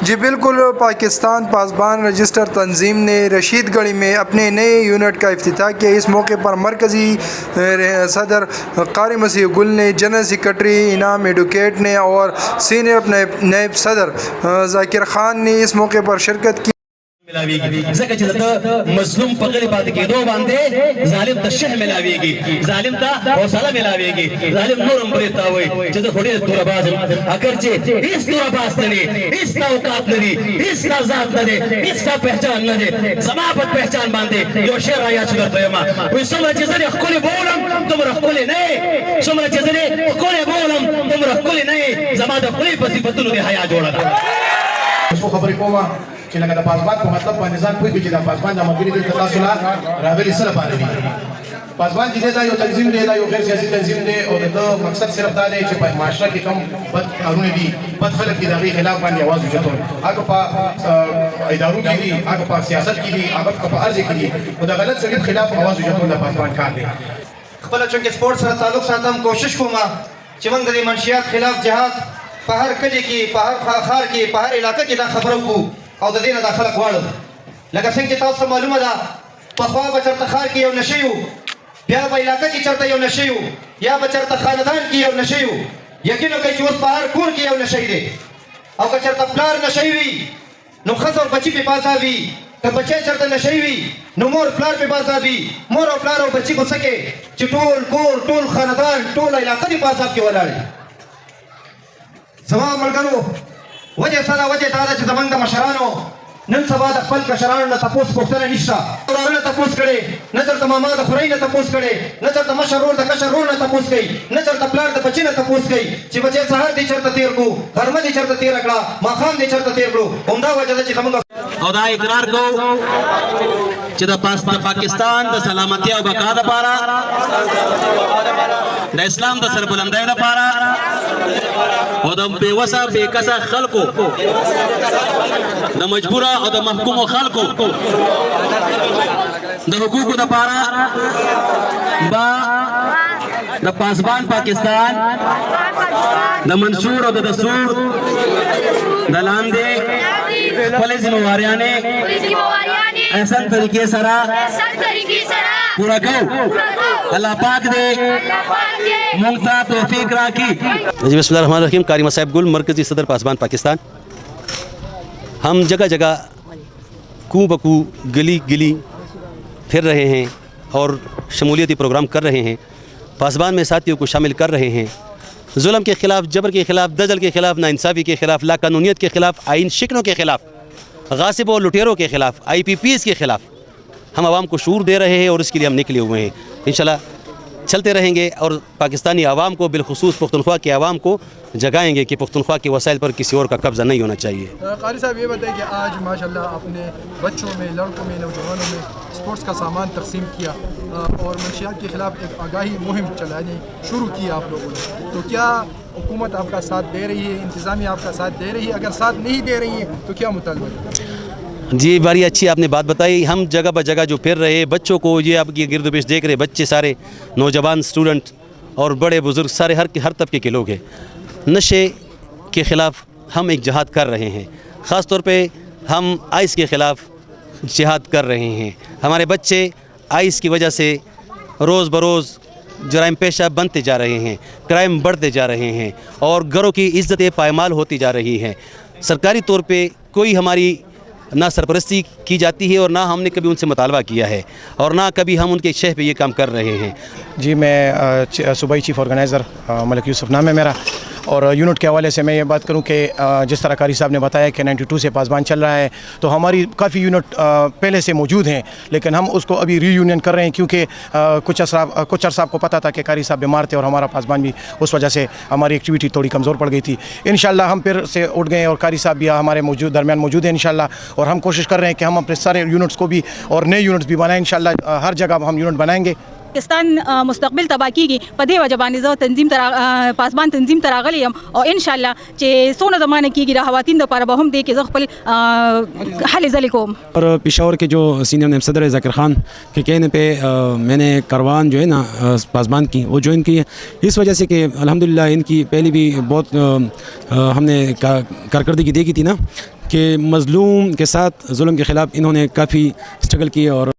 جی بالکل، پاکستان پاسبان رجسٹر تنظیم نے رشید گڑھی میں اپنے نئے یونٹ کا افتتاح کیا۔ اس موقع پر مرکزی صدر قاری مسیح گل نے، جنرل سیکرٹری انعام ایڈوکیٹ نے اور سینئر نائب صدر ذاکر خان نے اس موقع پر شرکت کی۔ زکه چې د مظلوم په غلی پاتې کېدو باندې ظالم ته شه ملاویږي، ظالم ته حوصله ملاویږي، ظالم نور هم پرې تا وایي چې زه خو ډېر تورهباز یم، اگر چې هېڅ تورهباز نه دی، هېڅ تا اوقات نه دي، هېڅ تا ذات نه دی، هېڅ تا پہچان نه دی، زما په پہچان باندې یو شعر رایاد شو درته یم، وایي څومره چې زه دې ښکلې بولم دومره ښکلې نه یې، څومره چې زه دې ښکلې بولم دومره ښکلې نه یې، زما د خولې په صفتونو دې حیا جوړه ده. خبرې کومه چې لکه د پاسبان په مطلب باندې ځان پوهېږي چې د پاسبان د ملګري دلته تاسو لا راغلي څه لپاره دي. پاسبان چې دی دا یو تنظیم دی، دا یو غیر سیاسي تنظیم دی او د ده مقصد صرف دا دی چې په معاشره کې کوم بد کارونه دي، بد خلک دي، د هغې خلاف باندې اواز اوچتول، هغه په ادارو کې دي، هغه په سیاست کې دي، هغه په هر ځای کې دي، نو د غلط سړي خلاف اواز اوچتول د پاسبان کار دی. خپله چونکې سپورټ سره تعلق ساتم، کوشش کوم چې موږ د دې منشیات خلاف جهاد په هر کلي کې، په هر ښار کې، په هر علاقه کې دا خبره وکړو او د دې نه دا خلک واړو. لکه څنګه چې تاسو معلومه ده پخوا به چېرته ښار کې یو نشی و، بیا به علاقه کې چېرته یو نشی و، یا به چېرته خاندان کې یو نشی و. یقین وکړئ چې اوس په هر کور کې یو نشی دی، او که چېرته پلار نشی وي نو ښځه او بچي پې بازار وي، که بچی چېرته نشی وي نو مور پلار پې بازار وي. مور او پلار او بچي به څه کوي چې ټول کور، ټول خاندان، ټوله علاقه دې په عذاب کې ولاړ وي. زما ملګرو وجه څه ده؟ وجه دا ده چې زموږ د مشرانو نن سبا د خپل کشرانو نه تپوس پوښتنه نشته. وراره نه تپوس کړې، نه چېرته ماما د خورۍ نه تپوس کړې، نه چېرته مشر ورور د کشر ورور نه تپوس کوي، نه چېرته پلار د بچي نه تپوس کوي چې بچی سهار دې چېرته تېر کړو، غرمه دې چېرته تېره کړه، ماښام دې چېرته تېر کړو. همدا وجه ده چې زموږ او دا اقرار کوو چې د پاکستان د سلامتیا او بقا دپاره، د اسلام د سربلندۍ دپاره او د بېوسه بېکسه خلکو، د مجبوره او د محکومو خلکو د حقوقو دپاره با د پاسبان پاکستان د منشور او د دستور د لاندې خپلې ذمہواریانې احسن طریقې سره پورا کوو. اللہ پاک دے مونږ ته توفیق راکړي. جی بسم اللہ الرحمن الرحیم. قاری مسیح گل، مرکزی صدر پاسبان پاکستان. ہم جگہ جگہ کو بکو گلی گلی پھر رہے ہیں اور شمولیتی پروگرام کر رہے ہیں، پاسبان میں ساتھیوں کو شامل کر رہے ہیں. ظلم کے خلاف، جبر کے خلاف، دجل کے خلاف، ناانصافی کے خلاف، لا قانونیت کے خلاف، آئین شکنوں کے خلاف، غاصب اور لٹیروں کے خلاف، آئی پی پیز کے خلاف ہم عوام کو شعور دے رہے ہیں اور اس کے لیے ہم نکلے ہوئے ہیں. انشاءاللہ چلتے رہیں گے اور پاکستانی عوام کو، بالخصوص پختونخوا کے عوام کو جگائیں گے کہ پختونخوا کے وسائل پر کسی اور کا قبضہ نہیں ہونا چاہیے. قاری صاحب یہ بتائیں کہ آج ماشاءاللہ اپنے بچوں میں، لڑکوں میں، نوجوانوں میں اسپورٹس کا سامان تقسیم کیا اور منشیات کے خلاف ایک آگاہی مہم چلانے شروع کی آپ لوگوں نے، تو کیا حکومت آپ کا ساتھ دے رہی ہے، انتظامیہ آپ کا ساتھ دے رہی ہے؟ اگر ساتھ نہیں دے رہی ہے تو کیا مطالبہ ہے؟ جی بڑی اچھی آپ نے بات بتائی. ہم جگہ بہ جگہ جو پھر رہے بچوں کو، یہ آپ کی گرد و پیش دیکھ رہے بچے سارے، نوجوان، اسٹوڈنٹ اور بڑے بزرگ سارے ہر طبقے کے لوگ ہیں. نشے کے خلاف ہم ایک جہاد کر رہے ہیں. خاص طور پہ ہم آئس کے خلاف جہاد کر رہے ہیں. ہمارے بچے آئس کی وجہ سے روز بروز جرائم پیشہ بنتے جا رہے ہیں، کرائم بڑھتے جا رہے ہیں اور گھروں کی عزتیں پائمال ہوتی جا رہی ہیں. سرکاری طور پہ کوئی ہماری نہ سرپرستی کی جاتی ہے اور نہ ہم نے کبھی ان سے مطالبہ کیا ہے اور نہ کبھی ہم ان کے شہر پہ یہ کام کر رہے ہیں. جی میں صوبائی چیف آرگنائزر ملک یوسف نام ہے میرا، اور یونٹ کے حوالے سے میں یہ بات کروں کہ جس طرح قاری صاحب نے بتایا کہ 92 سے پاسبان چل رہا ہے، تو ہماری کافی یونٹ پہلے سے موجود ہیں، لیکن ہم اس کو ابھی ری یونین کر رہے ہیں کیونکہ کچھ عرصہ آپ کو پتہ تھا کہ قاری صاحب بیمار تھے اور ہمارا پاسبان بھی اس وجہ سے ہماری ایکٹیویٹی تھوڑی کمزور پڑ گئی تھی. انشاءاللہ ہم پھر سے اٹھ گئے اور قاری صاحب بھی ہمارے درمیان موجود ہیں انشاءاللہ، اور ہم کوشش کر رہے ہیں کہ ہم اپنے سارے یونٹس کو بھی اور نئے یونٹس بھی بنائیں. انشاءاللہ ہر جگہ ہم یونٹ بنائیں گے. پاکستان مستقبل تباہ کیږي په دې وجه باندې زه تنظیم پاسبان تنظیم ته راغلی یم او ان شاء الله چې څونه زمانه کېږي د خواتین لپاره به هم دی کې زه خپل هلې ځلې کوم. اور پشاور کے جو سینئر نائب صدر ذاکر خان کے کہنے پہ میں نے کاروان جو ہے نا پاسبان کی وہ جوائن کی ہے، اس وجہ سے کہ الحمدللہ ان کی پہلے بھی بہت ہم نے کارکردگی دیکھی تھی نا، کہ مظلوم کے ساتھ ظلم کے خلاف انہوں نے کافی اسٹرگل کی اور